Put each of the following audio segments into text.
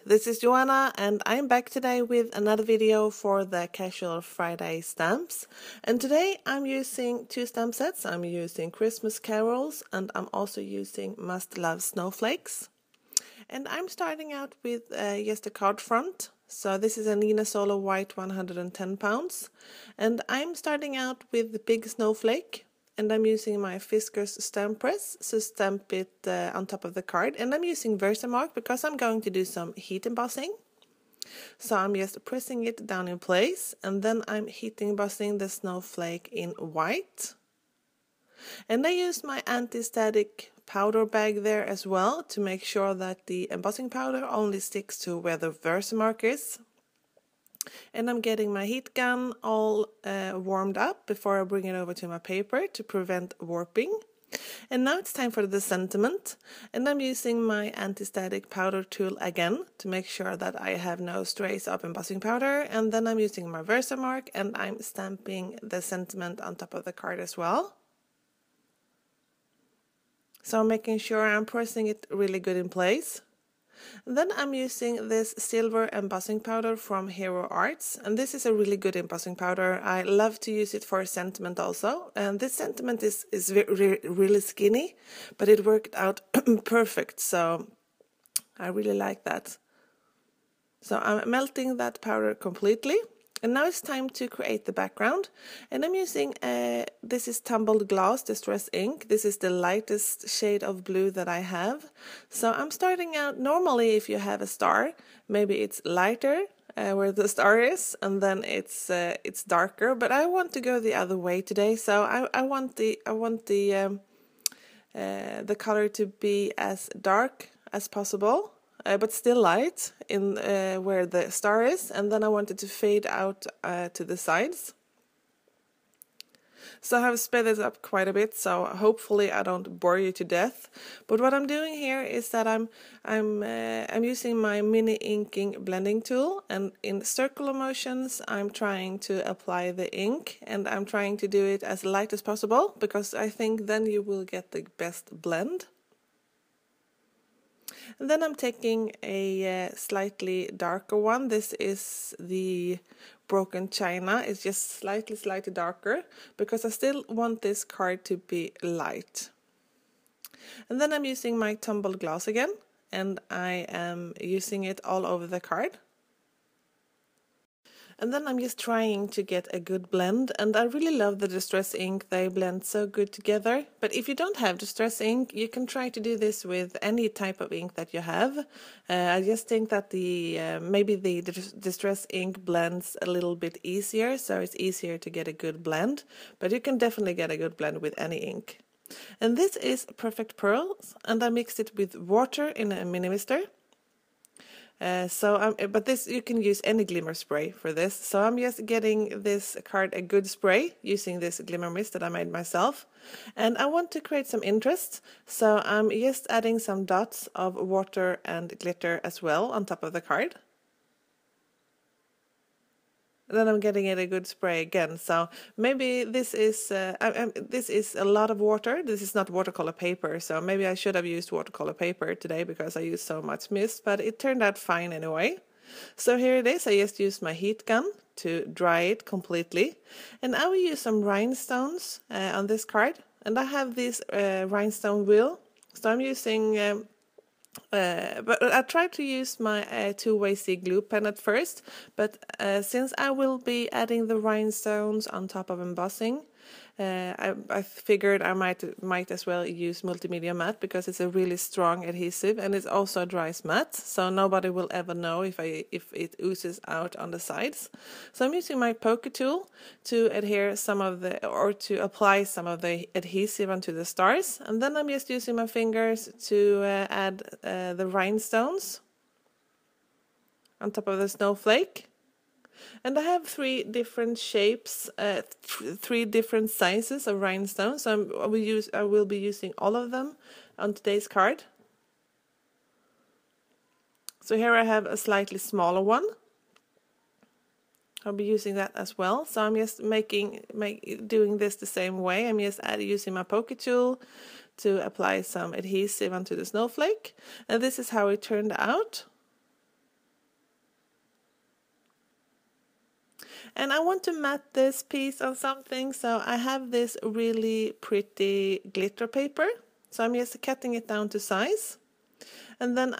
this is Joanna and I'm back today with another video for the CAS-ual Fridays Stamps. And today I'm using two stamp sets. I'm using Christmas carols and I'm also using Must Love Snowflakes. And I'm starting out with just a card front. So this is a Neenah Solo White 110 pounds. And I'm starting out with the big snowflake. And I'm using my Fiskars stamp press to stamp it on top of the card. And I'm using Versamark because I'm going to do some heat embossing. So I'm just pressing it down in place. And then I'm heat embossing the snowflake in white. And I use my anti-static powder bag there as well to make sure that the embossing powder only sticks to where the Versamark is. And I'm getting my heat gun all warmed up before I bring it over to my paper to prevent warping. And now it's time for the sentiment. And I'm using my anti-static powder tool again to make sure that I have no strays of embossing powder. And then I'm using my Versamark and I'm stamping the sentiment on top of the card as well. So I'm making sure I'm pressing it really good in place. And then I'm using this silver embossing powder from Hero Arts, and this is a really good embossing powder. I love to use it for sentiment also, and this sentiment is really skinny, but it worked out perfect, so I really like that. So I'm melting that powder completely. And now it's time to create the background, and I'm using, this is Tumbled Gloss Distress ink. This is the lightest shade of blue that I have. So I'm starting out, normally if you have a star, maybe it's lighter where the star is, and then it's darker, but I want to go the other way today, so I want the color to be as dark as possible. But still light in where the star is, and then I want it to fade out to the sides. So I have sped it up quite a bit, so hopefully I don't bore you to death. But what I'm doing here is that I'm using my mini inking blending tool, and in circular motions I'm trying to apply the ink, and I'm trying to do it as light as possible because I think then you will get the best blend. And then I'm taking a slightly darker one. This is the Broken China. It's just slightly darker because I still want this card to be light. And then I'm using my Tumbled Gloss again, and I am using it all over the card. And then I'm just trying to get a good blend, and I really love the Distress ink. They blend so good together. But if you don't have Distress ink, you can try to do this with any type of ink that you have. I just think that maybe the Distress ink blends a little bit easier, so it's easier to get a good blend. But you can definitely get a good blend with any ink. And this is Perfect Pearls, and I mixed it with water in a mini mister. But this, you can use any glimmer spray for this. So I'm just getting this card a good spray using this glimmer mist that I made myself. And I want to create some interest, so I'm just adding some dots of water and glitter as well on top of the card. Then I'm getting it a good spray again. So maybe this is a lot of water. This is not watercolor paper, so maybe I should have used watercolor paper today because I used so much mist, but it turned out fine anyway. So here it is. I just used my heat gun to dry it completely, and I will use some rhinestones on this card. And I have this rhinestone wheel, so I'm using. But I tried to use my two-way C glue pen at first, but since I will be adding the rhinestones on top of embossing, I figured I might as well use multimedia matte because it's a really strong adhesive and it also dries matte, so nobody will ever know if it oozes out on the sides. So I'm using my poker tool to adhere to apply some of the adhesive onto the stars, and then I'm just using my fingers to add the rhinestones on top of the snowflake. And I have 3 different shapes, 3 different sizes of rhinestones. So I will be using all of them on today's card. So here I have a slightly smaller one. I'll be using that as well. So I'm just doing this the same way. I'm just using my poker tool to apply some adhesive onto the snowflake. And this is how it turned out. And I want to mat this piece on something, so I have this really pretty glitter paper. So I'm just cutting it down to size. And then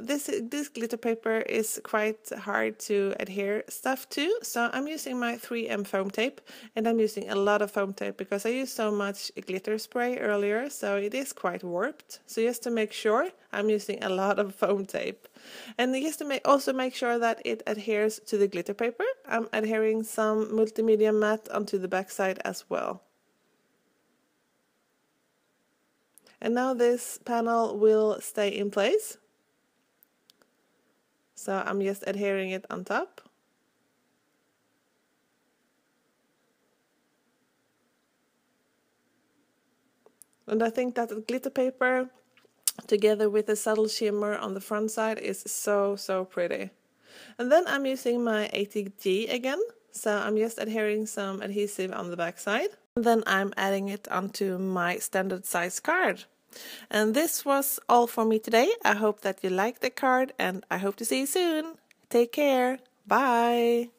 this glitter paper is quite hard to adhere stuff to, so I'm using my 3M foam tape, and I'm using a lot of foam tape because I used so much glitter spray earlier, so it is quite warped. So just to make sure, I'm using a lot of foam tape. And just to also make sure that it adheres to the glitter paper, I'm adhering some multimedia matte onto the backside as well. And now this panel will stay in place. So I'm just adhering it on top. And I think that the glitter paper together with the subtle shimmer on the front side is so pretty. And then I'm using my 80G again. So I'm just adhering some adhesive on the back side. And then I'm adding it onto my standard size card. And this was all for me today. I hope that you liked the card, and I hope to see you soon. Take care. Bye.